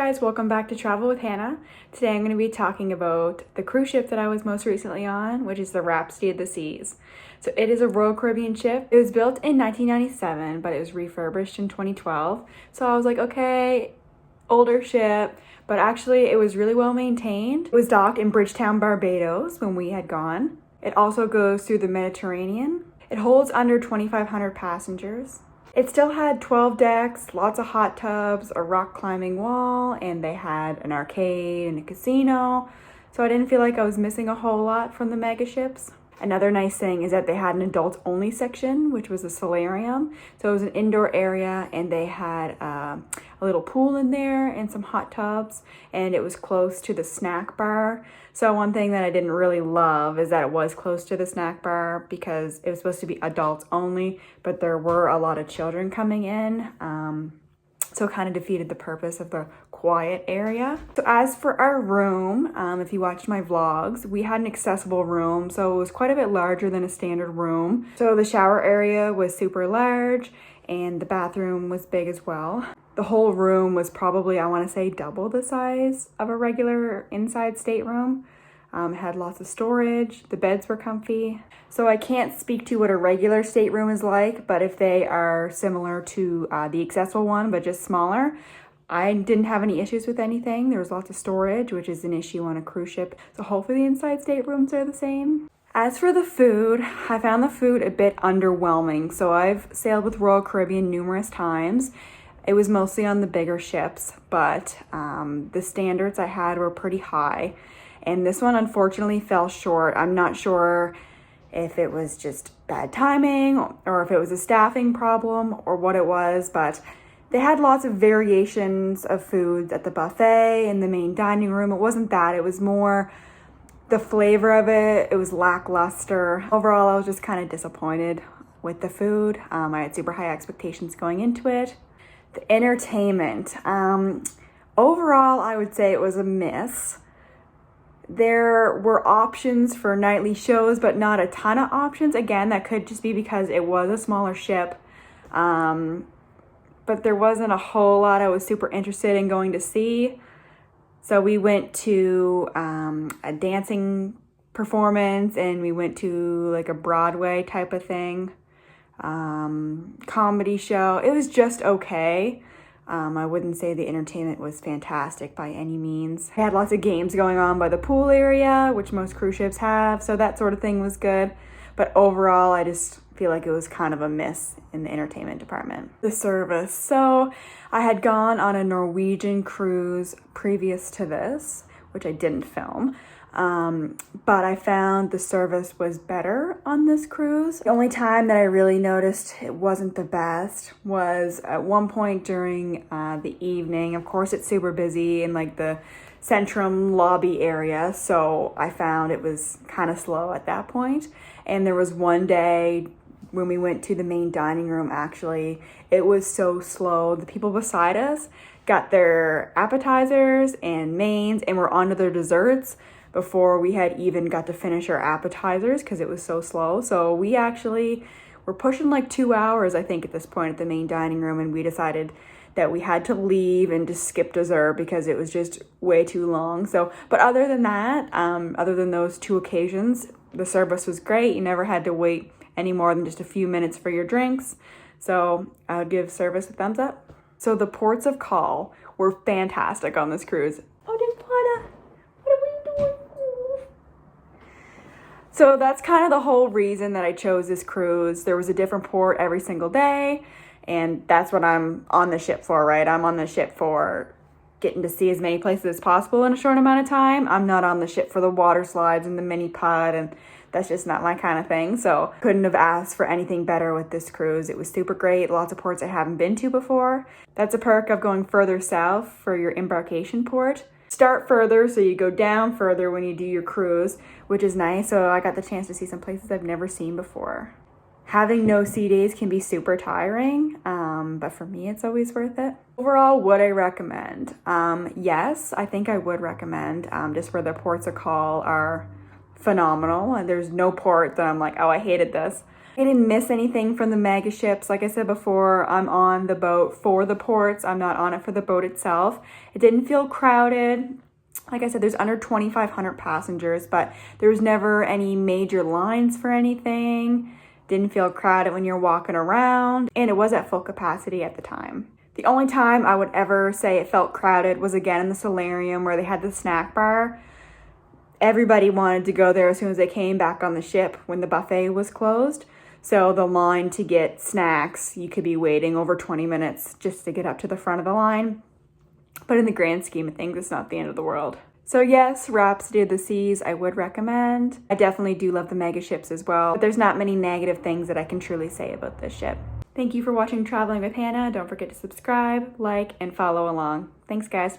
guys, welcome back to Travel with Hannah. Today I'm going to be talking about the cruise ship that I was most recently on, which is the Rhapsody of the Seas. So it is a Royal Caribbean ship. It was built in 1997, but it was refurbished in 2012. So I was like, okay, older ship, but actually it was really well maintained. It was docked in Bridgetown, Barbados when we had gone. It also goes through the Mediterranean. It holds under 2,500 passengers. It still had 12 decks, lots of hot tubs, a rock climbing wall, and they had an arcade and a casino. So I didn't feel like I was missing a whole lot from the mega ships. Another nice thing is that they had an adults only section, which was a solarium. So it was an indoor area and they had a little pool in there and some hot tubs, and it was close to the snack bar. So one thing that I didn't really love is that it was close to the snack bar because it was supposed to be adults only, but there were a lot of children coming in. So it kind of defeated the purpose of the quiet area. So as for our room, if you watched my vlogs, we had an accessible room. So it was quite a bit larger than a standard room. So the shower area was super large and the bathroom was big as well. The whole room was probably, I want to say, double the size of a regular inside stateroom. It had lots of storage. The beds were comfy. So I can't speak to what a regular stateroom is like, but if they are similar to the accessible one, but just smaller, I didn't have any issues with anything. There was lots of storage, which is an issue on a cruise ship. So hopefully the inside staterooms are the same. As for the food, I found the food a bit underwhelming. So I've sailed with Royal Caribbean numerous times. It was mostly on the bigger ships, but the standards I had were pretty high. And this one unfortunately fell short. I'm not sure if it was just bad timing or if it was a staffing problem or what it was, but they had lots of variations of foods at the buffet in the main dining room. It wasn't that, it was more the flavor of it. It was lackluster. Overall, I was just kind of disappointed with the food. I had super high expectations going into it. The entertainment. Overall, I would say it was a miss. There were options for nightly shows, but not a ton of options. Again, that could just be because it was a smaller ship. But there wasn't a whole lot I was super interested in going to see. So we went to a dancing performance and we went to like a Broadway type of thing. Comedy show. It was just okay. I wouldn't say the entertainment was fantastic by any means. They had lots of games going on by the pool area, which most cruise ships have, so that sort of thing was good. But overall, I just feel like it was kind of a miss in the entertainment department. The service. So I had gone on a Norwegian cruise previous to this, which I didn't film. But I found the service was better on this cruise. The only time that I really noticed it wasn't the best was at one point during the evening. Of course, it's super busy in like the Stateroom lobby area, so I found it was kind of slow at that point. And there was one day when we went to the main dining room, actually, it was so slow. The people beside us got their appetizers and mains and were on to their desserts before we had even got to finish our appetizers because it was so slow. So we actually were pushing like 2 hours, I think, at this point at the main dining room, and we decided that we had to leave and just skip dessert because it was just way too long. So, but other than that, other than those two occasions, the service was great. You never had to wait any more than just a few minutes for your drinks. So I would give service a thumbs up. So the ports of call were fantastic on this cruise. So that's kind of the whole reason that I chose this cruise. There was a different port every single day, and that's what I'm on the ship for, right? I'm on the ship for getting to see as many places as possible in a short amount of time. I'm not on the ship for the water slides and the mini putt, and that's just not my kind of thing. So couldn't have asked for anything better with this cruise. It was super great. Lots of ports I haven't been to before. That's a perk of going further south for your embarkation port. Start further, so you go down further when you do your cruise, which is nice. So I got the chance to see some places I've never seen before. Having no sea days can be super tiring, but for me, it's always worth it. Overall, would I recommend? Yes, I think I would recommend, just where the ports of call are phenomenal, and there's no port that I'm like, oh, I hated this. I didn't miss anything from the mega ships. Like I said before, I'm on the boat for the ports. I'm not on it for the boat itself. It didn't feel crowded. Like I said, there's under 2,500 passengers, but there was never any major lines for anything. Didn't feel crowded when you're walking around, and it was at full capacity at the time. The only time I would ever say it felt crowded was again in the solarium where they had the snack bar. Everybody wanted to go there as soon as they came back on the ship when the buffet was closed. So the line to get snacks, you could be waiting over 20 minutes just to get up to the front of the line. But in the grand scheme of things, it's not the end of the world. So yes, Rhapsody of the Seas, I would recommend. I definitely do love the mega ships as well, but there's not many negative things that I can truly say about this ship. Thank you for watching Traveling with Hannah. Don't forget to subscribe, like, and follow along. Thanks, guys.